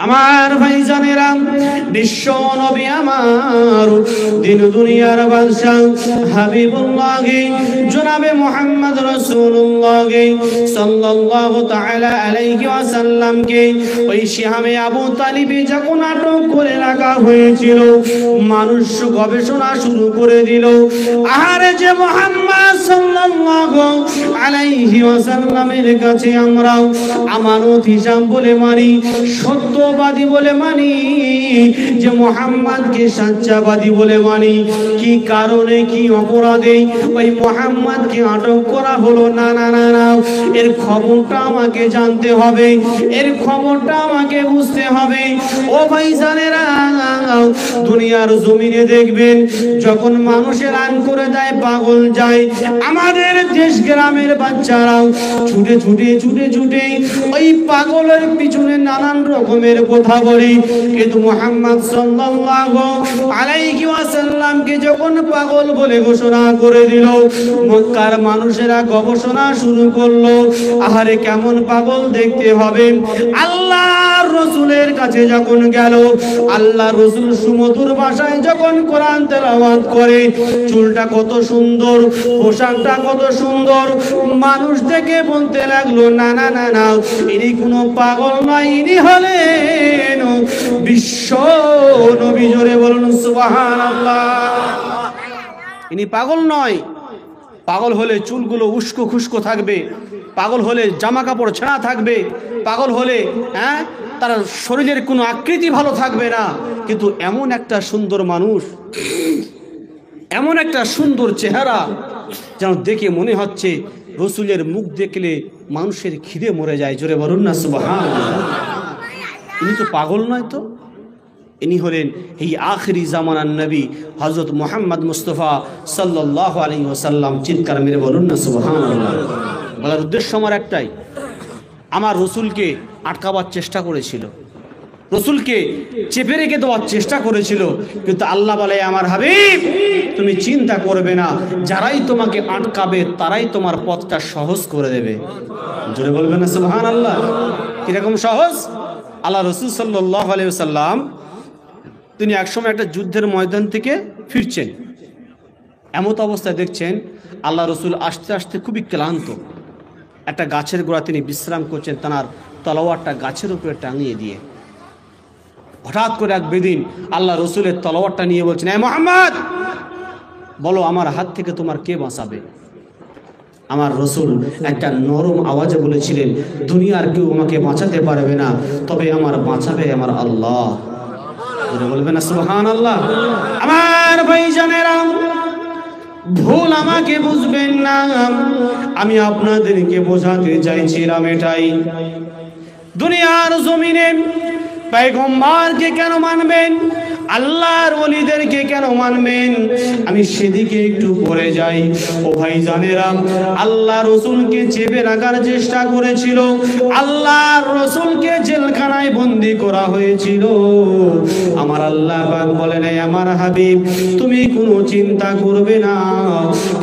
আমার ভাইজানেরা, বিশ্ব নবী আমার দিন দুনিয়ার বাদশা হাবিবুল্লাহ জনাবে মুহাম্মদ রাসূলুল্লাহ সাল্লাল্লাহু তাআলা আলাইহি ওয়াসাল্লাম কে ওই শিহামে আবু তালিবে যখন আটক করে রাখা হয়েছিল, মানুষ গবেষণা শুরু করে দিল, আরে যে মুহাম্মদ সাল্লাল্লাহু আলাইহি ওয়াসাল্লামের কাছে আমরা আমানত হিসাব বলে মানি, সত্যবাদী বলে মানি, যে মুহাম্মদকে সত্যবাদী বলে মানি, কি কারণে কি অপরাধে ওই মুহাম্মদকে আটক করা হলো? না না না না, এর খবরটা আমাকে জানতে হবে, এর খবরটা আমাকে বুঝতে হবে। ও ভাইজানেরা, দুনিয়ার জমিনে দেখবেন যখন মানুষের আইন করে দেয় পাগল যায়, আমাদের দেশ গ্রামের বাচ্চারাও ছুটে ছুটে ছুটে ছুটে ওই পাগলের পিছনে নানান রকমের কথা বলে, কিন্তু মুহাম্মদ সাল্লাল্লাহু আলাইহি ওয়াসাল্লামকে যখন পাগল বলে ঘোষণা করে দিল, মক্কার মানুষেরা গবেষণা শুরু করলো, আহারে কেমন পাগল দেখতে হবে। আল্লাহর রাসূলের কাছে যখন গেল, আল্লাহর রাসূল সুমধুর ভাষায় যখন কোরআন তেলাওয়াত করে, চুলটা কত সুন্দর, পোশাকটা কত সুন্দর, মানুষ দেখে বলতে লাগলো, না না না না, ইনি কোনো পাগল নয়, ইনি হলেন বিশ্ব নবী। জোরে বলুন সুবহানাল্লাহ। ইনি পাগল নয়, পাগল হলে চুলগুলো উস্কো খুস্কো থাকবে, পাগল হলে জামা কাপড় ছেঁড়া থাকবে, পাগল হলে তার শরীরের কোনো আকৃতি ভালো থাকবে না, কিন্তু এমন একটা সুন্দর মানুষ, এমন একটা সুন্দর চেহারা, যেন দেখে মনে হচ্ছে রসুলের মুখ দেখলে মানুষের খিদে মরে যায়। জোরে বলুন না সুবহানাল্লাহ। ইনি তো পাগল নয়, তো ইনি হলেন এই আখিরি জামানার নবী হযরত মুহাম্মদ মুস্তাফা সাল্লাল্লাহু আলাইহি ওয়াসাল্লাম। চিৎকার মেরে বলুন না সুবহানাল্লাহ। বলার উদ্দেশ্য আমার একটাই, আমার রসুলকে আটকাবার চেষ্টা করেছিল, রসুলকে চেপে রেখে দেওয়ার চেষ্টা করেছিল, কিন্তু আল্লাহ বলে, আমার হাবিব তুমি চিন্তা করবে না, যারাই তোমাকে আটকাবে তারাই তোমার পথটা সহজ করে দেবে। জোরে বলবেন না সুবহানাল্লাহ। কিরকম সহজ? আল্লাহ রসুল সাল্লাল্লাহু আলাইহি ওয়াসাল্লাম তিনি একসময় একটা যুদ্ধের ময়দান থেকে ফিরছেন, এমত অবস্থায় দেখছেন আল্লাহ রসুল আস্তে আস্তে খুবই ক্লান্ত, একটা গাছের গোড়া তিনি বিশ্রাম করছেন, তার তলোয়ারটা গাছের উপরে টাঙিয়ে দিয়ে। হঠাৎ করে এক বেদিন আল্লাহ রসুলের তলোয়ারটা নিয়ে বলছেন, এ মুহাম্মদ, বলো আমার হাত থেকে তোমার কে বাঁচাবে? আমার রসুল একটা নরম আওয়াজে বলেছিলেন, দুনিয়ার কেউ আমাকে বাঁচাতে পারবে না, তবে আমার বাঁচাবে আমার আল্লাহ। বলবেন না সুবহানাল্লাহ। আমার ভাইজানেরা, ভুল আমাকে বুঝবেন না, আমি আপনাদেরকে বোঝাতে চাইছিলাম এটাই, দুনিয়ার জমিনে পয়গম্বরকে কেন মানবেন, আল্লাহর ওলিদেরকে কেন মানবেন, আমি সেদিকে একটু পরে যাই। ও ভাইজানেরা, আল্লাহ রসুলকে চেপে রাখার চেষ্টা করেছিল, আল্লাহর রসুলকে জেলখানায় বন্দি করা হয়েছিল। আমার আল্লাহ পাক বলেন, আমার হাবিব তুমি কোনো চিন্তা করবে না,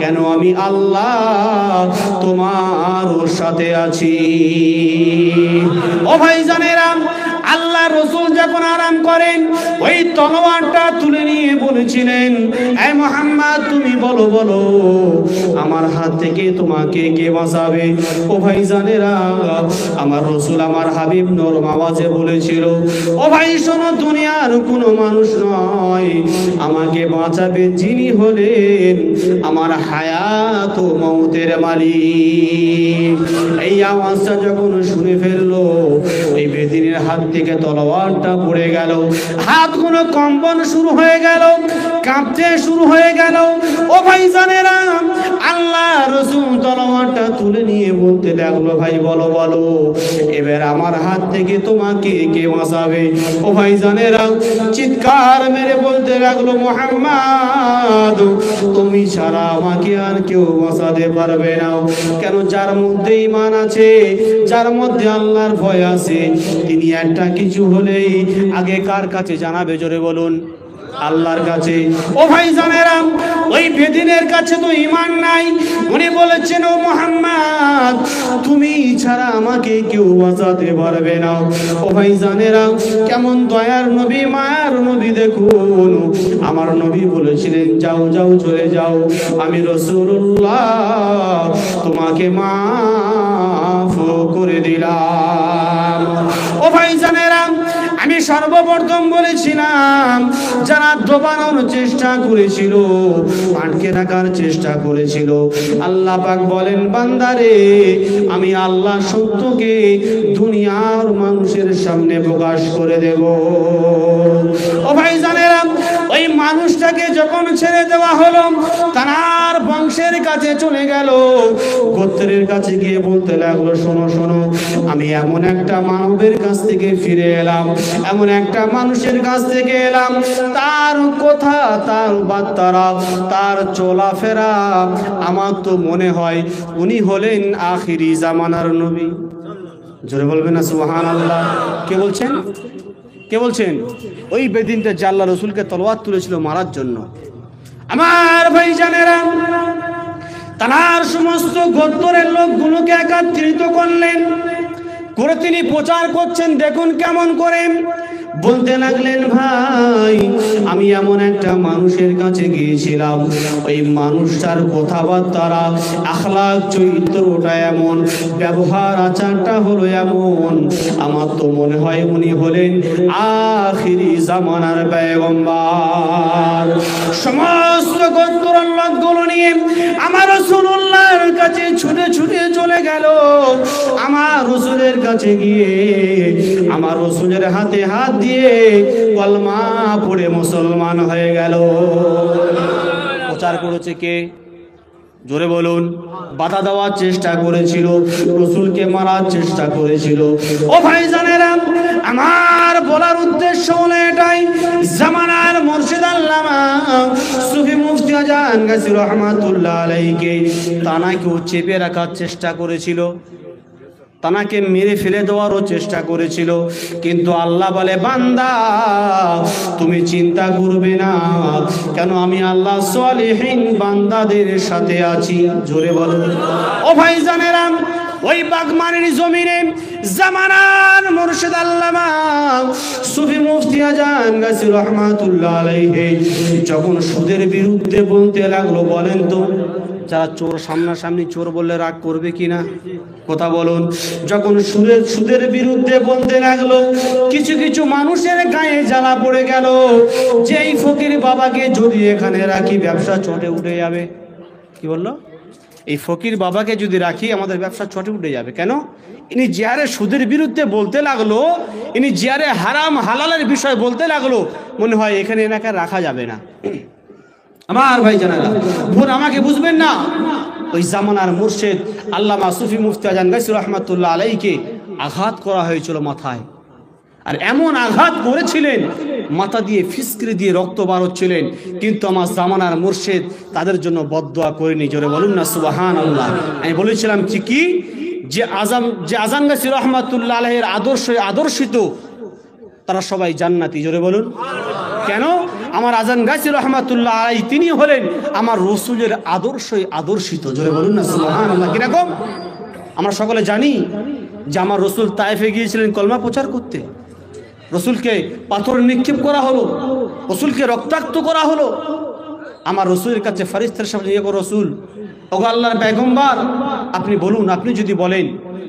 কেন আমি আল্লাহ তোমার সাথে আছি। ও ভাইজানেরা, আল্লাহ রসুল যখন আরাম করেন, ওই তলোয়ারটা তুলে নিয়ে বলেছিলেন, এ মুহাম্মদ তুমি বলো বলো আমার হাত থেকে তোমাকে কে বাঁচাবে? ও ভাইজানেরা, আমার রসুল আমার হাবিব নরম আওয়াজে বলেছিল, ও ভাই শোনো, দুনিয়ার কোনো মানুষ নয়, আমাকে বাঁচাবে যিনি হলেন আমার হায়াত ও মউতের মালিক। এই আওয়াজটা যখন শুনে ফেললো, এই বেদিনের হাত থেকে তলোয়ারটা পড়ে গেল, হাতগুলো কম্পন শুরু হয়ে গেল, কাঁপতে শুরু হয়ে গেল। ও ভাইজানেরা, আল্লাহ রসুল তলোয়ারটা তুলে নিয়ে বলতে লাগলো, ভাই বলো বলো এবার আমার হাত থেকে তোমাকে কে বাঁচাবে? ও ভাইজানেরা, চিৎকার মেরে বলতে লাগলো, মুহাম্মদ তুমি ছাড়া আমাকে আর কেউ বাঁচাতে পারবে না। কেন? যার মধ্যে ঈমান আছে, যার মধ্যে আল্লাহর ভয় আছে, তিনি একটা কিছু হলেই আগে কার কাছে জানাবে? জোরে বলুন। আল্লাহর কাছে। ও ভাই জানেরা, ওই বেদিনের কাছে তো ঈমান নাই। উনি বলেছেন, ও মুহাম্মদ, তুমি ছাড়া আমাকে কেউ বাঁচাতে পারবে না। ও ভাই জানেরা, কেমন দয়ার নবী, মায়ার নবী দেখুন। আমার নবী বলেছিলেন, যাও যাও চলে যাও, আমি রাসূলুল্লাহ তোমাকে মাফ করে দিলাম। ও ভাই জানেরা, আমি সর্বপ্রথম বলেছিলাম, যারা দবানোর চেষ্টা করেছিল, আটকে রাখার চেষ্টা করেছিল, আল্লাহ পাক বলেন, বান্দারে আমি আল্লাহ সত্যকে দুনিয়ার মানুষের সামনে প্রকাশ করে দেব। ও ভাই জানেরা, ওই মানুষটাকে যখন ছেড়ে দেওয়া হলো, তার বংশের কাছে চলে গেল, গোত্রের কাছে গিয়ে বলতে লাগলো, শোনো শোনো, আমি এমন একটা মানবের কাছ থেকে ফিরে এলাম, এমন একটা মানুষের কাছ থেকে এলাম, তার কথা, তার বার্তারা, তার চলাফেরা, আমার তো মনে হয় উনি হলেন আখিরি জামানার নবী। জোরে বলবেন না সুবহানাল্লাহ। কে বলছেন? কে বলছেন? ওই বেদিনটা যে আল্লাহ রসুলকে তলোয়ার তুলেছিল মারার জন্য। আমার ভাই জানেরা, তার সমস্ত গোত্রের লোকগুলোকে একত্রিত করলেন, করে তিনি প্রচার করছেন। দেখুন কেমন করেন, বলতে লাগলেন, ভাই আমি এমন একটা মানুষের কাছে গিয়েছিলাম, ওই মানুষটার কথাবার্তারা, আখলাক, চরিত্রটা এমন, ব্যবহার আচারটা হলো এমন, আমার তো মনে হয় উনি হলেন আখিরি জামানার পয়গম্বর। সমস্ত গোত্রের লোকগুলো নিয়ে আমার রাসূলুল্লাহর কাছে ছুটে ছুটে চলে গেল। আমার রাসূলের কাছে গিয়ে আমার রাসূলের হাতে হাত দিয়ে কলমা পড়ে মুসলমান হয়ে গেল। প্রচার করেছে কে? জোরে বলুন। বাধা দেওয়ার চেষ্টা করেছিল, রাসূলকে মারার চেষ্টা করেছিল। ও ভাই জানেরা, আমার বলার উদ্দেশ্য হলো এটাই, জামানার মুর্শিদ আল্লামা সুফি মুফতি আজান গাজী রহমাতুল্লাহ আলাইহিকে তানাকেও চেপে রাখার চেষ্টা করেছিল, তানাকে মেরে ফেলে দেওয়ারও চেষ্টা করেছিল। কিন্তু আল্লাহ বলে, বান্দা তুমি চিন্তা করবে না, কেন আমি আল্লাহ সালিহিন বান্দাদের সাথে আছি। জোরে বলো। ও ভাই জানেরা, ওই বাগমানের জমিনে জামানার মুর্শিদ আল্লামা সুফি মুফতি আজান গাজী রহমাতুল্লাহ আলাইহি যখন সুদের বিরুদ্ধে বলতে লাগলো, বলেন তো যারা চোর, সামনাসামনি চোর বললে রাগ করবে কিনা? কথা বলুন। যখন সুদের বিরুদ্ধে বলতে লাগলো, কিছু কিছু মানুষের গায়ে জ্বালা পড়ে গেল, যে এই ফকির বাবাকে যদি এখানে রাখি ব্যবসা চটে উঠে যাবে। কি বললো? এই ফকির বাবাকে যদি রাখি আমাদের ব্যবসা চটে উঠে যাবে। কেন? ইনি জিয়ারে সুদের বিরুদ্ধে বলতে লাগলো, ইনি জিয়ারে হারাম হালালের বিষয় বলতে লাগলো, মনে হয় এখানে এনাকে রাখা যাবে না। আমার ভাই জানালা, বোন আমাকে বুঝবেন না, ওই জামানার মুর্শিদ আল্লামা সুফি মুফতি আজান গাজী রহমাতুল্লাহ আলাইহিকে আঘাত করা হয়েছিল মাথায়, আর এমন আঘাত করেছিলেন মাথা দিয়ে ফিসকিরি দিয়ে রক্ত বার হচ্ছিলেন, কিন্তু আমার জামানার মুর্শিদ তাদের জন্য বদদোয়া করেনি। জোরে বলুন না সুবহানাল্লাহ। আমি বলেছিলাম কি যে আজান গাজী রহমাতুল্লাহ আলাইহির আদর্শিত তারা সবাই জান্নাতি। জোরে বলুন। কেন? আমার আজান গাজী রহমাতুল্লাহ আলাইহি তিনি হলেন আমার রাসূলের আদর্শিত। জোরে বলুন না সুবহানাল্লাহ। কিরকম? আমরা সকলে জানি যে আমার রাসূল তায়েফে গিয়েছিলেন কলমা প্রচার করতে, রাসূলকে পাথর নিক্ষেপ করা হলো, রাসূলকে রক্তাক্ত করা হলো। আমার রাসূলের কাছে ফেরেশতার সামনে গিয়ে, রাসূল, ওগো আল্লাহর পয়গম্বর, আপনি বলুন, আপনি যদি বলেন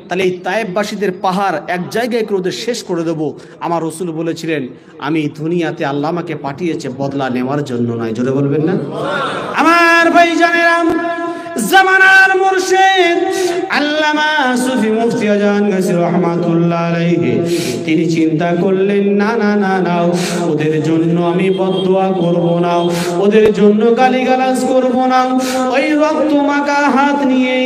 তাহলে এই তায়েফবাসীদের পাহাড় এক জায়গায় করে ওদের শেষ করে দেবো। আমার রাসূল বলেছিলেন, আমি দুনিয়াতে আল্লাহ আমাকে পাঠিয়েছে বদলা নেওয়ার জন্য নয়। জোরে বলবেন না? আমার ভাই জানেরা, জামানার মুর্শিদ আল্লামা সুফি মুফতি আজান গাজী রহমাতুল্লাহ আলাইহি তিনি চিন্তা করলেন, না না না না, ওদের জন্য আমি বদদোয়া করব না, ওদের জন্য গালিগালাজ করব না। ওই রক্ত মাখা হাত নিয়ে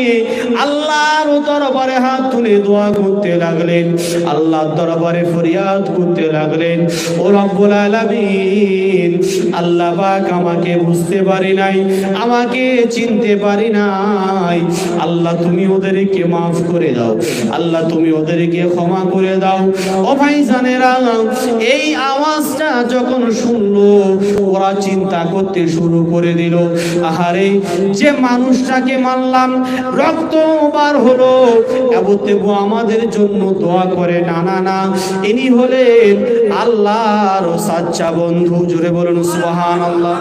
আল্লাহর দরবারে হাত তুলে দোয়া করতে লাগলেন, আল্লাহর দরবারে ফরিয়াদ করতে লাগলেন, ও রব্বুল আলামিন, আল্লাহ পাক আমাকে বুঝতে পারি নাই, আমাকে চিনতে পারি নাই। আল্লাহ তুমি ওদেরকে মাফ করে দাও, আল্লাহ তুমি ওদেরকে ক্ষমা করে দাও। ও ভাইজানেরা, এই আওয়াজটা যখন শুনলো ওরা চিন্তা করতে শুরু করে দিল, আহারে যে মানুষটাকে মারলাম রক্ত বার হলো, এবতেবু আমাদের জন্য দোয়া করে। না না না, ইনি হলেন আল্লাহর সাচ্চা বন্ধু। জোরে বলুন সুবহানাল্লাহ।